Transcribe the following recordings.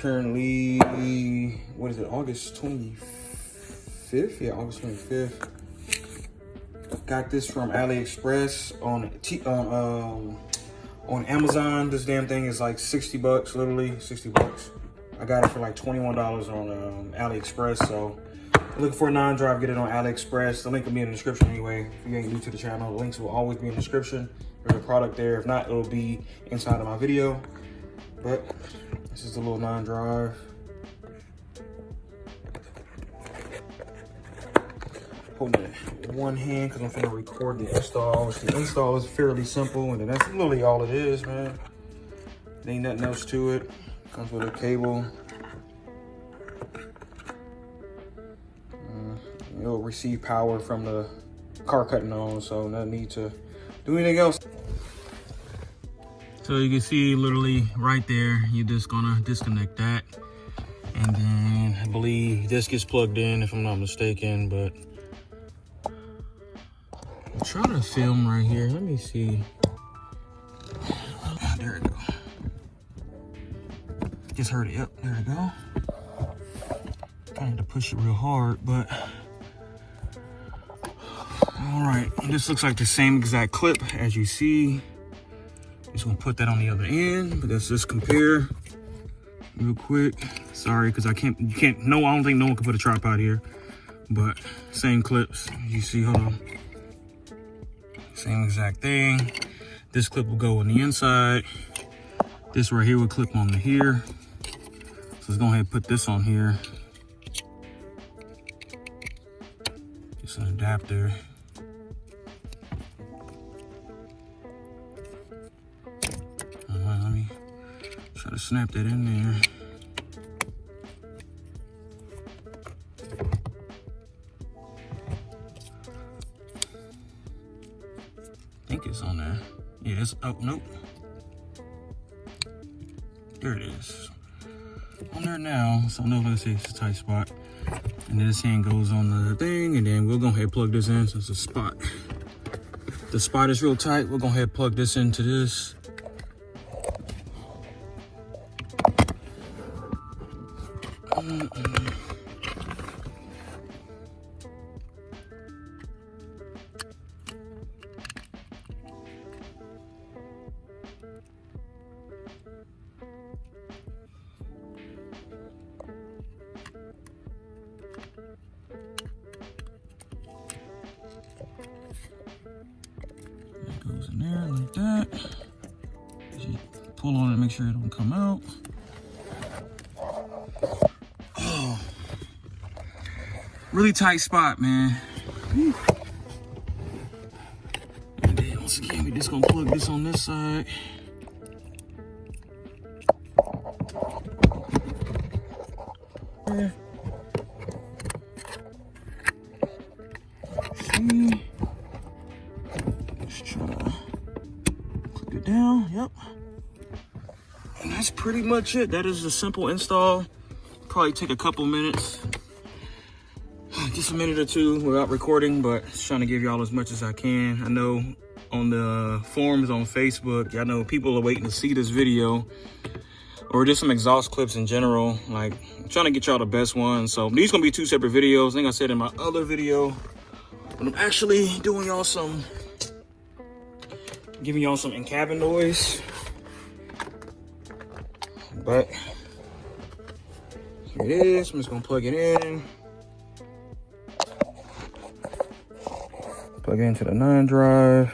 currently, what is it, August 25th? Yeah, August 25th. Got this from AliExpress on Amazon. This damn thing is like 60 bucks, literally 60 bucks. I got it for like $21 on AliExpress. So looking for a non-drive, get it on AliExpress. The link will be in the description anyway. If you ain't new to the channel, the links will always be in the description. There's a product there. If not, it'll be inside of my video. But this is the little non-drive. Holding it in one hand because I'm finna record the install. Which the install is fairly simple, and then that's literally all it is, man. There ain't nothing else to it. Comes with a cable. It'll receive power from the car cutting on, so no need to do anything else. So you can see literally right there, you're just gonna disconnect that. And then I believe this gets plugged in if I'm not mistaken, but I'm trying to film right here. Let me see. There we go. Just heard it. Yep, there we go. I had to push it real hard, but all right. This looks like the same exact clip as you see. Just gonna put that on the other end, but let's just compare real quick. Sorry, because I don't think no one can put a tripod here, but same clips. You see, hold on. Same exact thing. This clip will go on the inside. This right here will clip on to here. So let's go ahead and put this on here. Just an adapter. Let me try to snap that in there. I think it's on there. Yeah, it's, oh, nope. There it is. On there now, so no, let's say it's a tight spot. And then this hand goes on the thing, and then we'll go ahead and plug this in, so it's a spot. The spot is real tight. We'll go ahead and plug this into this. It goes in there like that. You pull on it, make sure it don't come out. Oh, really tight spot, man. Whew. And then once again, we just gonna plug this on this side. Yeah. See. Let's try to click it down. Yep. And that's pretty much it. That is a simple install. Probably take a couple minutes. Just a minute or two without recording, but just trying to give y'all as much as I can. I know on the forums on Facebook, I know people are waiting to see this video, or just some exhaust clips in general. Like, I'm trying to get y'all the best ones. So these gonna be two separate videos. I think I said in my other video, but I'm actually doing y'all some, giving y'all some in-cabin noise. But here it is. I'm just gonna plug it in. Plug it into the non-drive.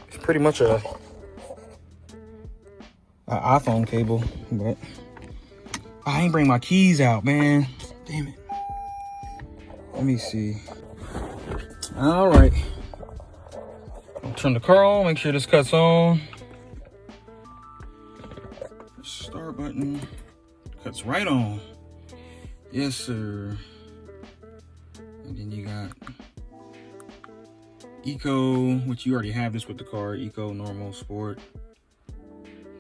It's pretty much a iPhone cable, but I ain't bring my keys out, man. Damn it. Let me see. All right. I'll turn the car on, make sure this cuts on. Start button cuts right on. Yes, sir. And then you got Eco, which you already have this with the car. Eco, normal, sport,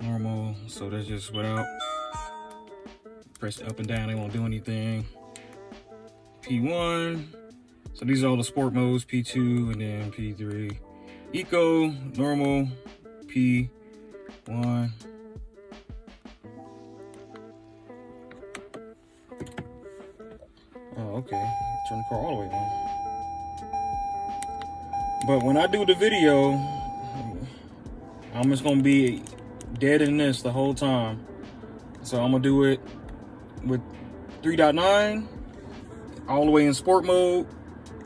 normal. So that's just without. Press up and down, they won't do anything. P1. So these are all the sport modes. P2 and then P3. Eco, normal, P1. okay. Turn the car all the way on. But when I do the video, I'm just gonna be dead in this the whole time. So I'm gonna do it with 3.9 all the way in sport mode.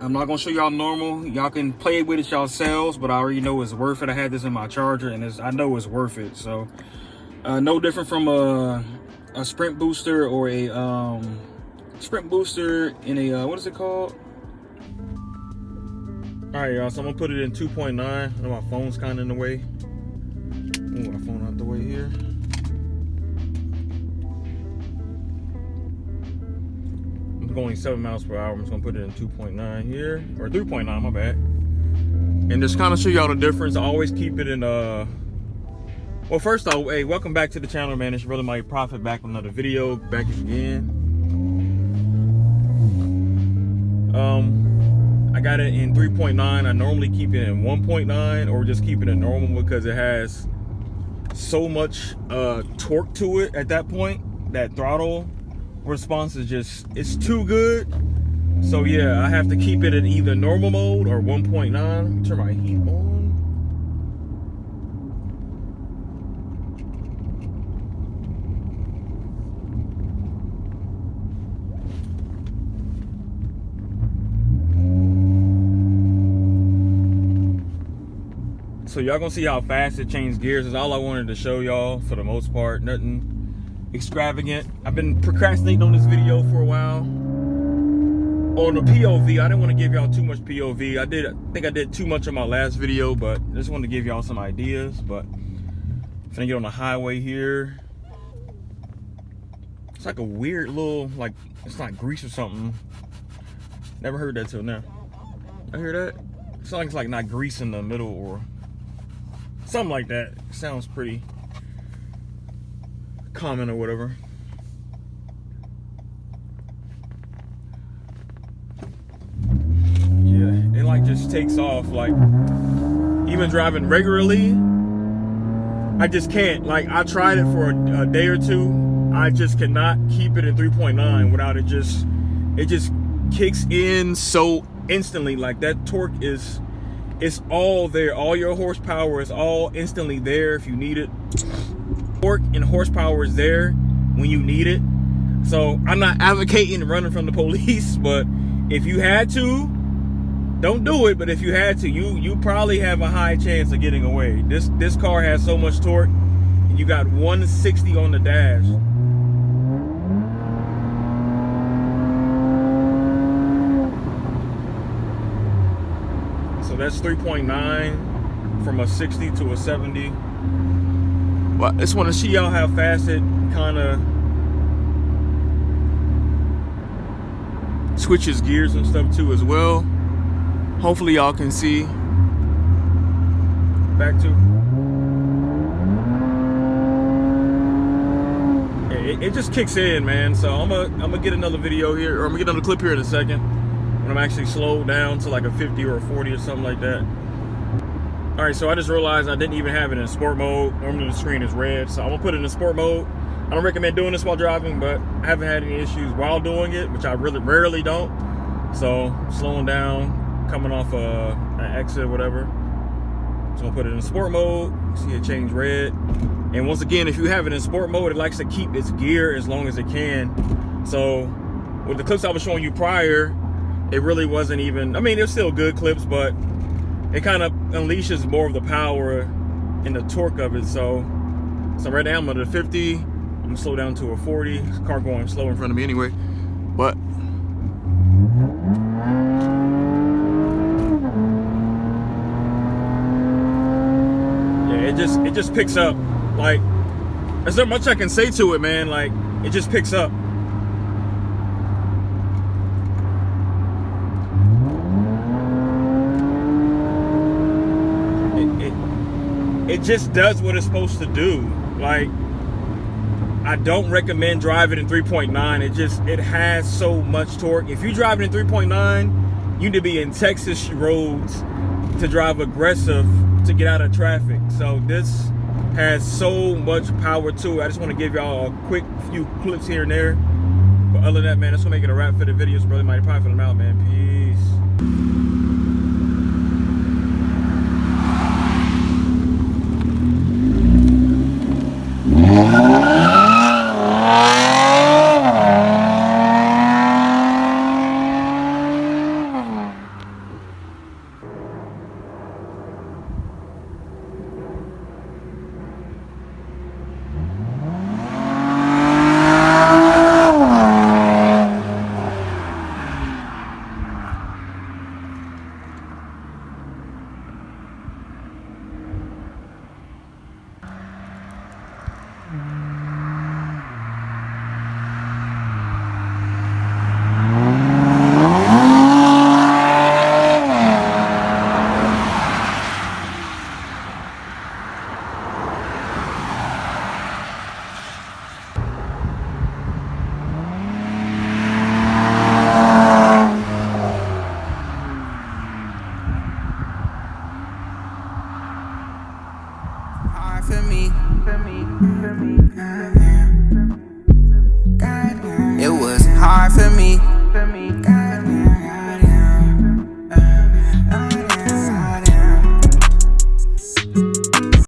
I'm not gonna show y'all normal. Y'all can play with it yourselves, but I already know it's worth it. I had this in my charger, and I know it's worth it. So no different from a sprint booster or a sprint booster in a what is it called? All right, y'all. So I'm gonna put it in 2.9. I know my phone's kind of in the way. Move my phone out the way here. I'm going 7 miles per hour. I'm just gonna put it in 2.9 here, or 3.9, my bad. And just kind of show y'all the difference. I always keep it in well, first off, hey, welcome back to the channel, man. It's your brother Mike Prophet, back with another video, back again. I got it in 3.9. I normally keep it in 1.9 or just keep it in normal because it has so much torque to it at that point. That throttle response is just, it's too good. So yeah, I have to keep it in either normal mode or 1.9. Turn my heat on. So y'all gonna see how fast it changed gears. Is all I wanted to show y'all for the most part. Nothing extravagant. I've been procrastinating on this video for a while. On the POV, I didn't want to give y'all too much POV. I think I did too much on my last video, but I just wanted to give y'all some ideas. But I'm finna get on the highway here. It's like a weird little, like, it's not grease or something. Never heard that till now. I hear that? It sounds like it's like not grease in the middle or something like that. Sounds pretty common or whatever. Yeah, it like just takes off. Like, even driving regularly, I just can't. Like, I tried it for a day or two. I just cannot keep it in 3.9 without it just kicks in so instantly. Like, that torque is, it's all there. All your horsepower is all instantly there if you need it. Torque and horsepower is there when you need it. So I'm not advocating running from the police, but if you had to, don't do it. But if you had to, you probably have a high chance of getting away. This car has so much torque, and you got 160 on the dash. So that's 3.9 from a 60 to a 70. Well, I just want to see y'all how fast it kind of switches gears and stuff too as well. Hopefully y'all can see. Back to. It just kicks in, man. So I'm gonna get another video here, or I'm gonna get another clip here in a second when I'm actually slowed down to like a 50 or a 40 or something like that. All right, so I just realized I didn't even have it in sport mode. Normally the screen is red, so I'm gonna put it in sport mode. I don't recommend doing this while driving, but I haven't had any issues while doing it, which I really rarely don't. So slowing down, coming off an exit or whatever. So I'm gonna put it in sport mode. See it change red. And once again, if you have it in sport mode, it likes to keep its gear as long as it can. So with the clips I was showing you prior, it really wasn't even, I mean, they're still good clips, but it kind of unleashes more of the power and the torque of it. So right now I'm at a 50. I'm gonna slow down to a 40. This car going slow in front of me anyway. But yeah, it just picks up. Like, there's not much I can say to it, man. Like, it just picks up. It just does what it's supposed to do. Like, I don't recommend driving in 3.9. It has so much torque. If you drive it in 3.9, you need to be in Texas roads to drive aggressive to get out of traffic. So this has so much power to it. I just want to give y'all a quick few clips here and there. But other than that, man, that's gonna make it a wrap for the videos, brother. Mighty probably for them out, man. Peace. For me, for me, for me.